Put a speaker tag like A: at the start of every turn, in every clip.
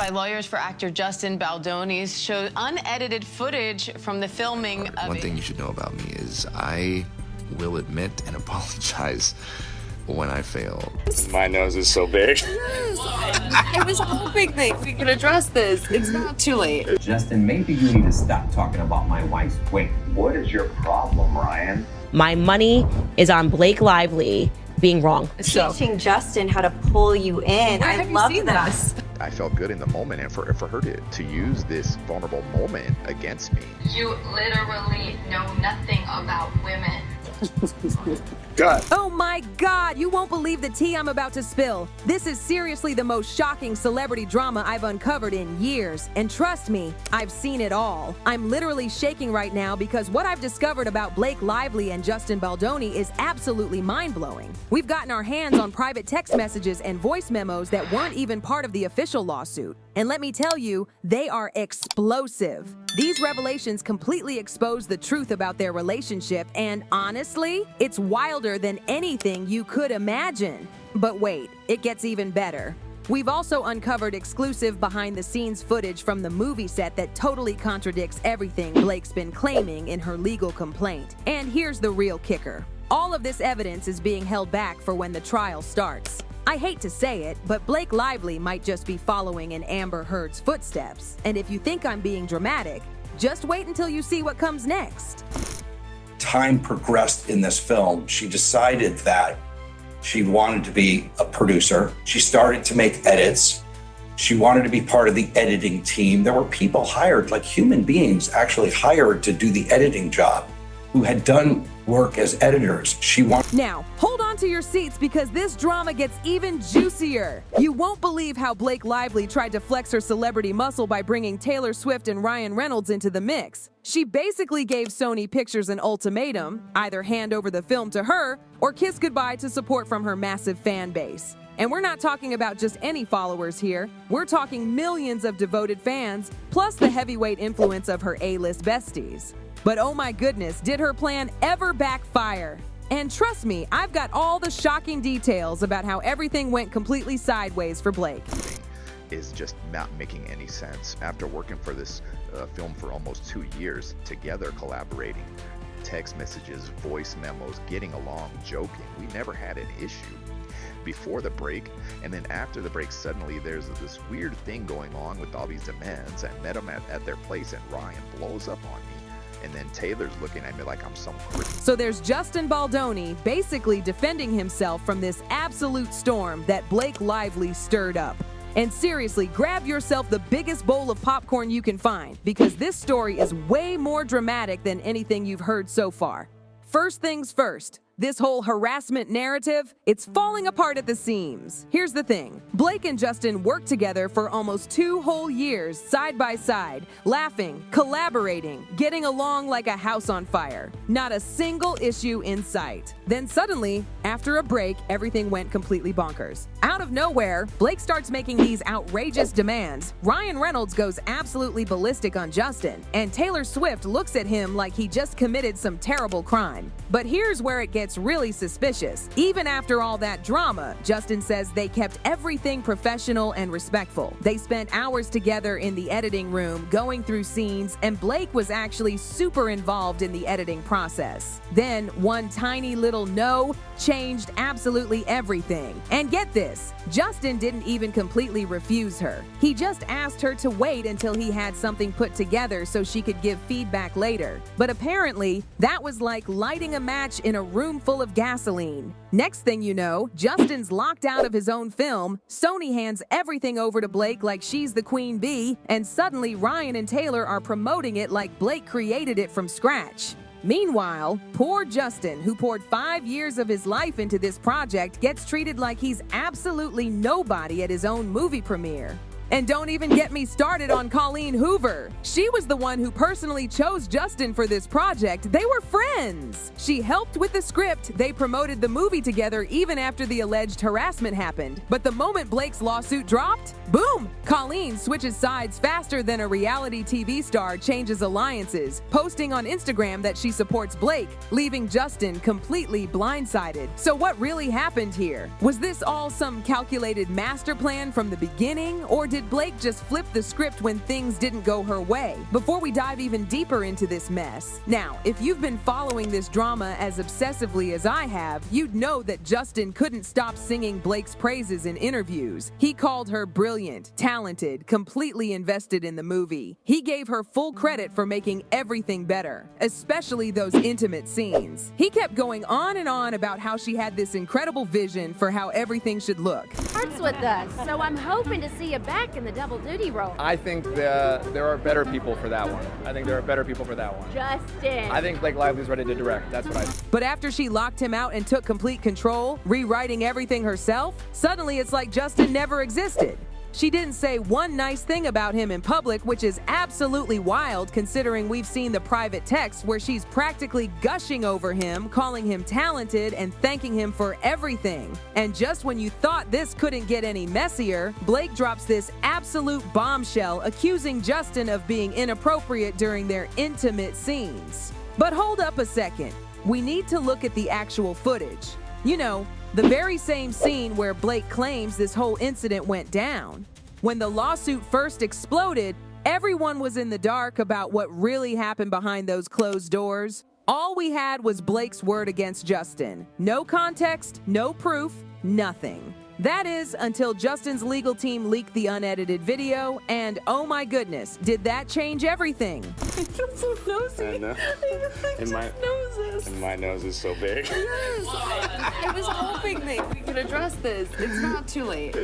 A: by lawyers for actor Justin Baldoni showed unedited footage from the filming of
B: One thing you should know about me is I will admit and apologize when I fail.
C: My nose is so big.
D: I was hoping that we could address this. It's not too late.
E: Justin, maybe you need to stop talking about my wife's weight.
F: What is your problem, Ryan?
G: My money is on Blake Lively being wrong.
H: Teaching Justin how to pull you in. I love this.
I: I felt good in the moment, and for her to use this vulnerable moment against me.
J: You literally know nothing about women.
C: God.
K: Oh my God, you won't believe the tea I'm about to spill. This is seriously the most shocking celebrity drama I've uncovered in years. And trust me, I've seen it all. I'm literally shaking right now because what I've discovered about Blake Lively and Justin Baldoni is absolutely mind-blowing. We've gotten our hands on private text messages and voice memos that weren't even part of the official lawsuit. And let me tell you, they are explosive. These revelations completely expose the truth about their relationship, and honestly, it's wilder than anything you could imagine. But wait, it gets even better. We've also uncovered exclusive behind-the-scenes footage from the movie set that totally contradicts everything Blake's been claiming in her legal complaint. And here's the real kicker. All of this evidence is being held back for when the trial starts. I hate to say it, but Blake Lively might just be following in Amber Heard's footsteps. And if you think I'm being dramatic, just wait until you see what comes next.
F: Time progressed in this film. She decided that she wanted to be a producer. She started to make edits. She wanted to be part of the editing team. There were people hired, like human beings actually hired to do the editing job, who had done work as editors.
K: Now, hold on to your seats because this drama gets even juicier. You won't believe how Blake Lively tried to flex her celebrity muscle by bringing Taylor Swift and Ryan Reynolds into the mix. She basically gave Sony Pictures an ultimatum, either hand over the film to her or kiss goodbye to support from her massive fan base. And we're not talking about just any followers here. We're talking millions of devoted fans, plus the heavyweight influence of her A-list besties. But oh my goodness, did her plan ever backfire? And trust me, I've got all the shocking details about how everything went completely sideways for Blake.
I: Is just not making any sense. After working for this film for almost 2 years, together collaborating, text messages, voice memos, getting along, joking, we never had an issue before the break. And then after the break, suddenly there's this weird thing going on with all these demands. I met them at their place, and Ryan blows up on me. And then Taylor's looking at me like I'm some creep.
K: So there's Justin Baldoni basically defending himself from this absolute storm that Blake Lively stirred up. And seriously, grab yourself the biggest bowl of popcorn you can find, because this story is way more dramatic than anything you've heard so far. First things first, this whole harassment narrative, it's falling apart at the seams. Here's the thing. Blake and Justin worked together for almost 2 whole years, side by side, laughing, collaborating, getting along like a house on fire. Not a single issue in sight. Then suddenly, after a break, everything went completely bonkers. Out of nowhere, Blake starts making these outrageous demands. Ryan Reynolds goes absolutely ballistic on Justin, and Taylor Swift looks at him like he just committed some terrible crime. But here's where it gets really suspicious. Even after all that drama, Justin says they kept everything professional and respectful. They spent hours together in the editing room, going through scenes, and Blake was actually super involved in the editing process. Then, one tiny little no changed absolutely everything. And get this, Justin didn't even completely refuse her. He just asked her to wait until he had something put together so she could give feedback later. But apparently, that was like lighting a match in a room full of gasoline. Next thing you know, Justin's locked out of his own film, Sony hands everything over to Blake like she's the queen bee, and suddenly Ryan and Taylor are promoting it like Blake created it from scratch. Meanwhile, poor Justin, who poured 5 years of his life into this project, gets treated like he's absolutely nobody at his own movie premiere. And don't even get me started on Colleen Hoover. She was the one who personally chose Justin for this project. They were friends. She helped with the script. They promoted the movie together even after the alleged harassment happened. But the moment Blake's lawsuit dropped, boom! Colleen switches sides faster than a reality TV star changes alliances, posting on Instagram that she supports Blake, leaving Justin completely blindsided. So what really happened here? Was this all some calculated master plan from the beginning, or did did Blake just flip the script when things didn't go her way? Before we dive even deeper into this mess. Now, if you've been following this drama as obsessively as I have, you'd know that Justin couldn't stop singing Blake's praises in interviews. He called her brilliant, talented, completely invested in the movie. He gave her full credit for making everything better, especially those intimate scenes. He kept going on and on about how she had this incredible vision for how everything should look.
L: Starts with us, so I'm hoping to see you back in the double duty role.
M: I think there are better people for that one.
L: Justin.
M: I think Blake Lively's ready to direct. That's what I think.
K: But after she locked him out and took complete control, rewriting everything herself, suddenly it's like Justin never existed. She didn't say one nice thing about him in public, which is absolutely wild considering we've seen the private texts where she's practically gushing over him, calling him talented and thanking him for everything. And just when you thought this couldn't get any messier, Blake drops this absolute bombshell accusing Justin of being inappropriate during their intimate scenes. But hold up a second. We need to look at the actual footage. You know, the very same scene where Blake claims this whole incident went down. When the lawsuit first exploded, everyone was in the dark about what really happened behind those closed doors. All we had was Blake's word against Justin. No context, no proof, nothing. That is, until Justin's legal team leaked the unedited video, and oh my goodness, did that change everything?
D: I'm so nosy.
C: I know. And my nose is so big.
D: Yes. I was hoping that we could address this. It's not too late.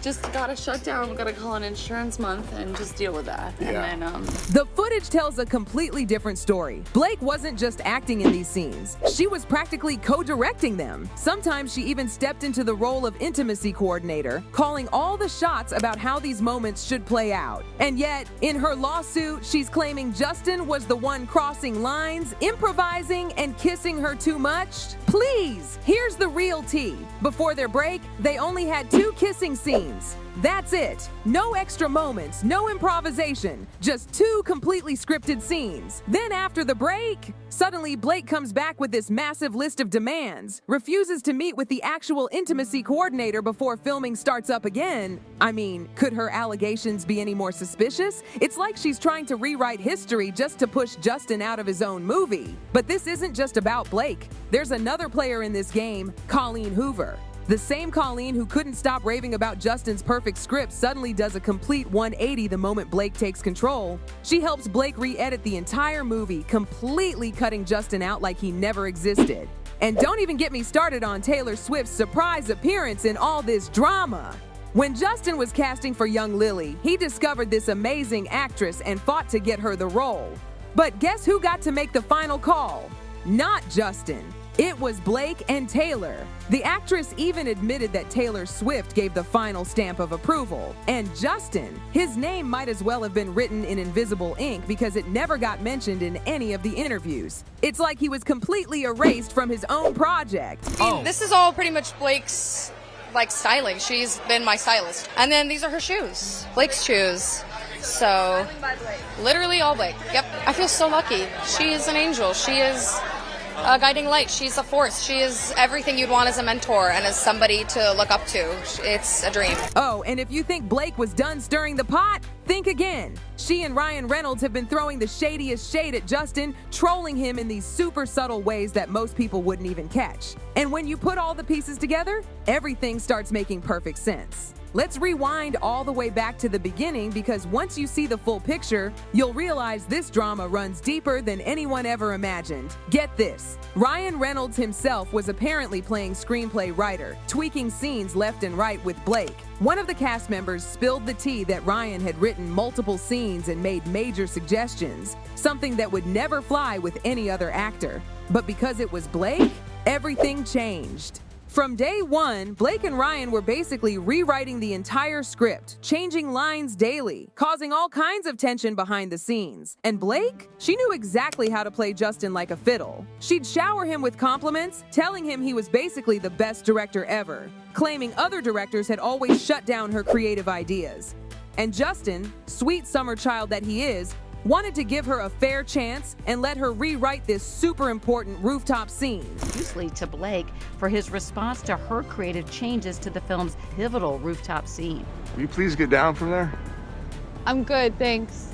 D: Just gotta shut down. We gotta call an insurance month and just deal with that.
C: Yeah.
D: And then,
K: The footage tells a completely different story. Blake wasn't just acting in these scenes. She was practically co-directing them. Sometimes she even stepped into the role of intimacy coordinator, calling all the shots about how these moments should play out. And yet, in her lawsuit, she's claiming Justin was the one crossing lines, improvising, and kissing her too much. Please, here's the real tea. Before their break, they only had 2 kissing scenes. That's it. No extra moments, no improvisation, just 2 completely scripted scenes. Then after the break, suddenly Blake comes back with this massive list of demands, refuses to meet with the actual intimacy coordinator before filming starts up again. I mean, could her allegations be any more suspicious? It's like she's trying to rewrite history just to push Justin out of his own movie. But this isn't just about Blake. There's another player in this game, Colleen Hoover. The same Colleen who couldn't stop raving about Justin's perfect script suddenly does a complete 180 the moment Blake takes control. She helps Blake re-edit the entire movie, completely cutting Justin out like he never existed. And don't even get me started on Taylor Swift's surprise appearance in all this drama. When Justin was casting for young Lily, he discovered this amazing actress and fought to get her the role. But guess who got to make the final call? Not Justin. It was Blake and Taylor. The actress even admitted that Taylor Swift gave the final stamp of approval. And Justin, his name might as well have been written in invisible ink because it never got mentioned in any of the interviews. It's like he was completely erased from his own project.
N: This is all pretty much Blake's styling. She's been my stylist. And then these are her shoes. Blake's shoes. So literally all Blake. Yep. I feel so lucky. She is an angel. She is a guiding light. She's a force. She is everything you'd want as a mentor and as somebody to look up to. It's a dream.
K: Oh, and if you think Blake was done stirring the pot, think again. She and Ryan Reynolds have been throwing the shadiest shade at Justin, trolling him in these super subtle ways that most people wouldn't even catch. And when you put all the pieces together, everything starts making perfect sense. Let's rewind all the way back to the beginning because once you see the full picture, you'll realize this drama runs deeper than anyone ever imagined. Get this. Ryan Reynolds himself was apparently playing screenplay writer, tweaking scenes left and right with Blake. One of the cast members spilled the tea that Ryan had written multiple scenes and made major suggestions, something that would never fly with any other actor. But because it was Blake, everything changed. From day one, Blake and Ryan were basically rewriting the entire script, changing lines daily, causing all kinds of tension behind the scenes. And Blake? She knew exactly how to play Justin like a fiddle. She'd shower him with compliments, telling him he was basically the best director ever, claiming other directors had always shut down her creative ideas. And Justin, sweet summer child that he is, wanted to give her a fair chance and let her rewrite this super important rooftop scene.
O: Usually to Blake for his response to her creative changes to the film's pivotal rooftop scene.
M: Will you please get down from there?
D: I'm good, thanks.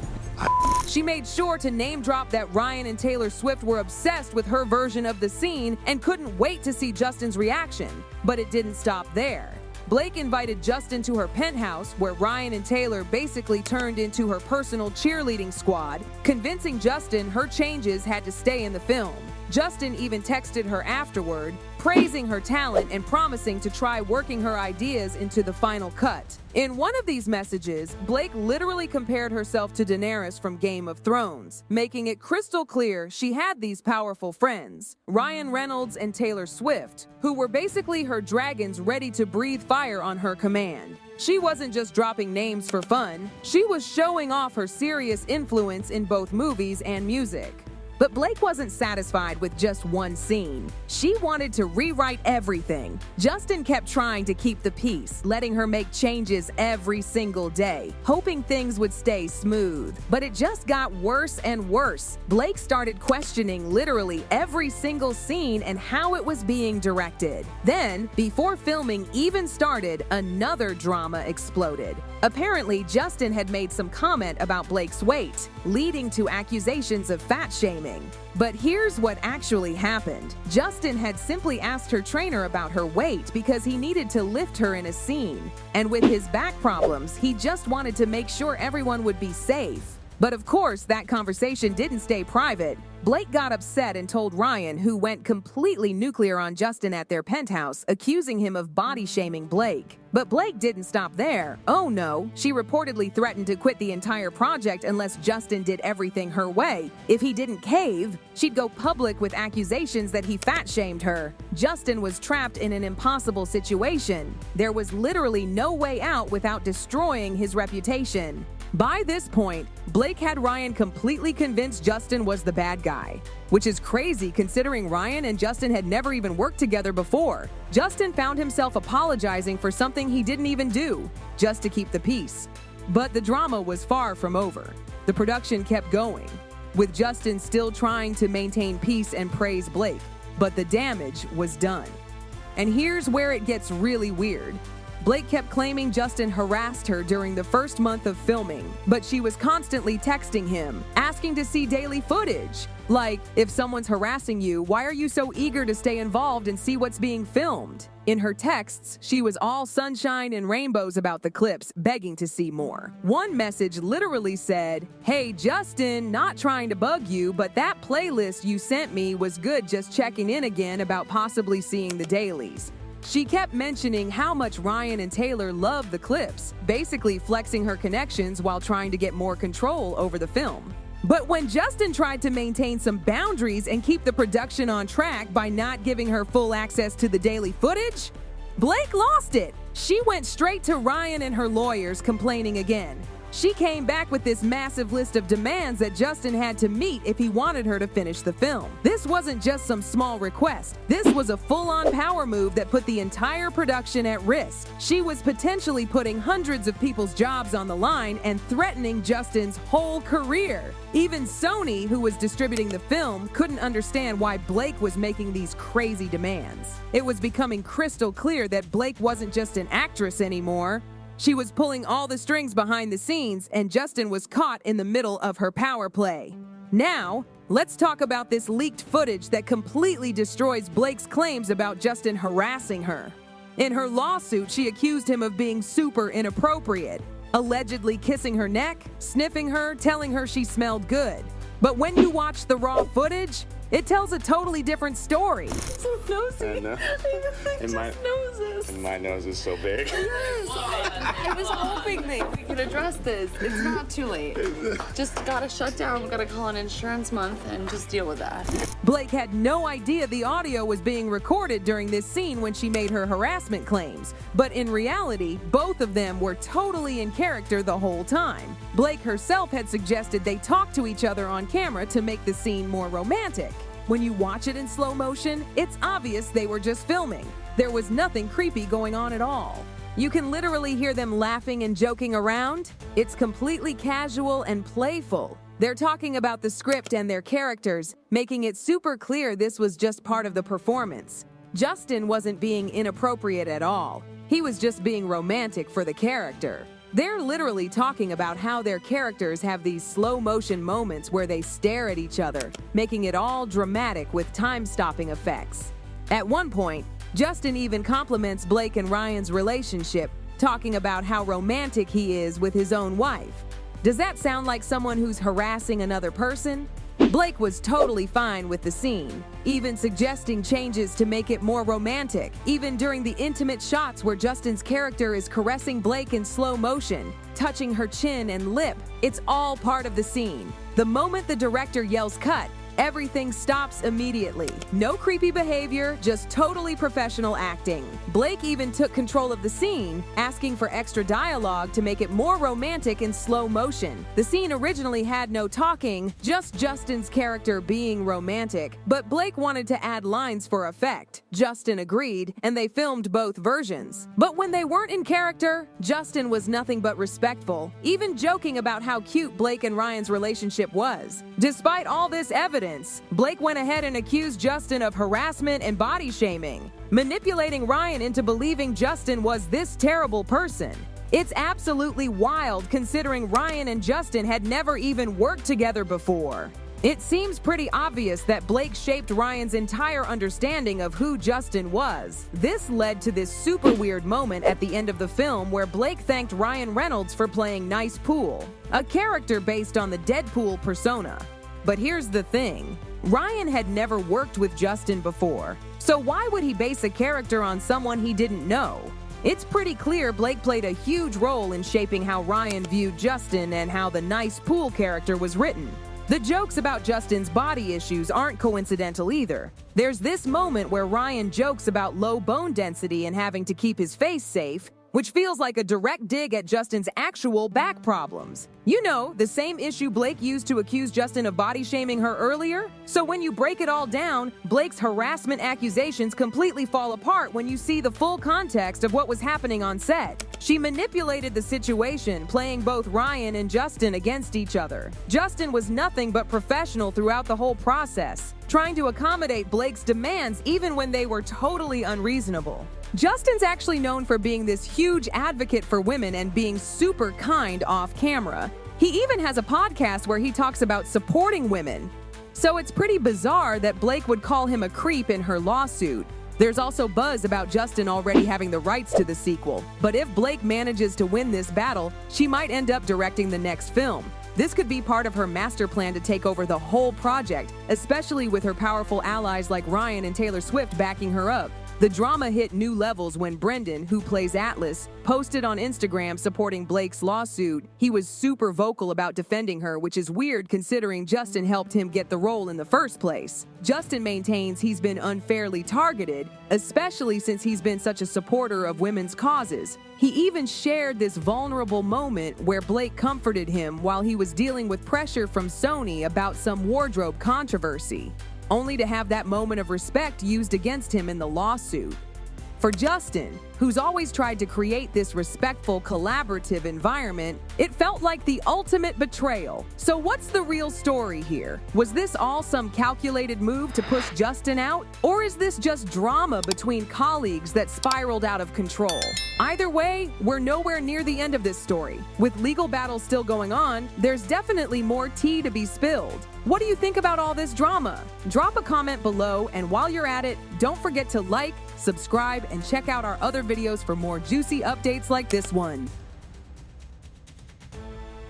K: She made sure to name drop that Ryan and Taylor Swift were obsessed with her version of the scene and couldn't wait to see Justin's reaction. But it didn't stop there. Blake invited Justin to her penthouse, where Ryan and Taylor basically turned into her personal cheerleading squad, convincing Justin her changes had to stay in the film. Justin even texted her afterward, praising her talent and promising to try working her ideas into the final cut. In one of these messages, Blake literally compared herself to Daenerys from Game of Thrones, making it crystal clear she had these powerful friends, Ryan Reynolds and Taylor Swift, who were basically her dragons ready to breathe fire on her command. She wasn't just dropping names for fun, she was showing off her serious influence in both movies and music. But Blake wasn't satisfied with just one scene. She wanted to rewrite everything. Justin kept trying to keep the peace, letting her make changes every single day, hoping things would stay smooth. But it just got worse and worse. Blake started questioning literally every single scene and how it was being directed. Then, before filming even started, another drama exploded. Apparently, Justin had made some comment about Blake's weight, leading to accusations of fat shaming. But here's what actually happened. Justin had simply asked her trainer about her weight because he needed to lift her in a scene. And with his back problems, he just wanted to make sure everyone would be safe. But of course, that conversation didn't stay private. Blake got upset and told Ryan, who went completely nuclear on Justin at their penthouse, accusing him of body-shaming Blake. But Blake didn't stop there. Oh no, she reportedly threatened to quit the entire project unless Justin did everything her way. If he didn't cave, she'd go public with accusations that he fat-shamed her. Justin was trapped in an impossible situation. There was literally no way out without destroying his reputation. By this point, Blake had Ryan completely convinced Justin was the bad guy, which is crazy considering Ryan and Justin had never even worked together before. Justin found himself apologizing for something he didn't even do, just to keep the peace. But the drama was far from over. The production kept going, with Justin still trying to maintain peace and praise Blake, but the damage was done. And here's where it gets really weird. Blake kept claiming Justin harassed her during the first month of filming, but she was constantly texting him, asking to see daily footage. Like, if someone's harassing you, why are you so eager to stay involved and see what's being filmed? In her texts, she was all sunshine and rainbows about the clips, begging to see more. One message literally said, "Hey Justin, not trying to bug you, but that playlist you sent me was good, just checking in again about possibly seeing the dailies." She kept mentioning how much Ryan and Taylor loved the clips, basically flexing her connections while trying to get more control over the film. But when Justin tried to maintain some boundaries and keep the production on track by not giving her full access to the daily footage, Blake lost it. She went straight to Ryan and her lawyers, complaining again. She came back with this massive list of demands that Justin had to meet if he wanted her to finish the film. This wasn't just some small request. This was a full-on power move that put the entire production at risk. She was potentially putting hundreds of people's jobs on the line and threatening Justin's whole career. Even Sony, who was distributing the film, couldn't understand why Blake was making these crazy demands. It was becoming crystal clear that Blake wasn't just an actress anymore. She was pulling all the strings behind the scenes, and Justin was caught in the middle of her power play. Now, let's talk about this leaked footage that completely destroys Blake's claims about Justin harassing her. In her lawsuit, she accused him of being super inappropriate, allegedly kissing her neck, sniffing her, telling her she smelled good. But when you watch the raw footage, it tells a totally different story.
D: So nosy.
C: I know.
D: And
C: my nose is so big.
D: I was hoping that we could address this. It's not too late. Just gotta shut down. We gotta call an insurance month and just deal with that.
K: Blake had no idea the audio was being recorded during this scene when she made her harassment claims. But in reality, both of them were totally in character the whole time. Blake herself had suggested they talk to each other on camera to make the scene more romantic. When you watch it in slow motion, it's obvious they were just filming. There was nothing creepy going on at all. You can literally hear them laughing and joking around. It's completely casual and playful. They're talking about the script and their characters, making it super clear this was just part of the performance. Justin wasn't being inappropriate at all. He was just being romantic for the character. They're literally talking about how their characters have these slow-motion moments where they stare at each other, making it all dramatic with time-stopping effects. At one point, Justin even compliments Blake and Ryan's relationship, talking about how romantic he is with his own wife. Does that sound like someone who's harassing another person? Blake was totally fine with the scene, even suggesting changes to make it more romantic, even during the intimate shots where Justin's character is caressing Blake in slow motion, touching her chin and lip. It's all part of the scene. The moment the director yells cut, everything stops immediately. No creepy behavior, just totally professional acting. Blake even took control of the scene, asking for extra dialogue to make it more romantic in slow motion. The scene originally had no talking, just Justin's character being romantic, but Blake wanted to add lines for effect. Justin agreed, and they filmed both versions. But when they weren't in character, Justin was nothing but respectful, even joking about how cute Blake and Ryan's relationship was. Despite all this evidence, Blake went ahead and accused Justin of harassment and body shaming, manipulating Ryan into believing Justin was this terrible person. It's absolutely wild considering Ryan and Justin had never even worked together before. It seems pretty obvious that Blake shaped Ryan's entire understanding of who Justin was. This led to this super weird moment at the end of the film where Blake thanked Ryan Reynolds for playing Nice Pool, a character based on the Deadpool persona. But here's the thing, Ryan had never worked with Justin before, so why would he base a character on someone he didn't know? It's pretty clear Blake played a huge role in shaping how Ryan viewed Justin and how the Nice Pool character was written. The jokes about Justin's body issues aren't coincidental either. There's this moment where Ryan jokes about low bone density and having to keep his face safe, which feels like a direct dig at Justin's actual back problems. You know, the same issue Blake used to accuse Justin of body shaming her earlier? So when you break it all down, Blake's harassment accusations completely fall apart when you see the full context of what was happening on set. She manipulated the situation, playing both Ryan and Justin against each other. Justin was nothing but professional throughout the whole process, trying to accommodate Blake's demands even when they were totally unreasonable. Justin's actually known for being this huge advocate for women and being super kind off camera. He even has a podcast where he talks about supporting women. So it's pretty bizarre that Blake would call him a creep in her lawsuit. There's also buzz about Justin already having the rights to the sequel. But if Blake manages to win this battle, she might end up directing the next film. This could be part of her master plan to take over the whole project, especially with her powerful allies like Ryan and Taylor Swift backing her up. The drama hit new levels when Brendan, who plays Atlas, posted on Instagram supporting Blake's lawsuit. He was super vocal about defending her, which is weird considering Justin helped him get the role in the first place. Justin maintains he's been unfairly targeted, especially since he's been such a supporter of women's causes. He even shared this vulnerable moment where Blake comforted him while he was dealing with pressure from Sony about some wardrobe controversy, only to have that moment of respect used against him in the lawsuit. For Justin, who's always tried to create this respectful, collaborative environment, it felt like the ultimate betrayal. So what's the real story here? Was this all some calculated move to push Justin out? Or is this just drama between colleagues that spiraled out of control? Either way, we're nowhere near the end of this story. With legal battles still going on, there's definitely more tea to be spilled. What do you think about all this drama? Drop a comment below, and while you're at it, don't forget to like, subscribe, and check out our other videos for more juicy updates like this one.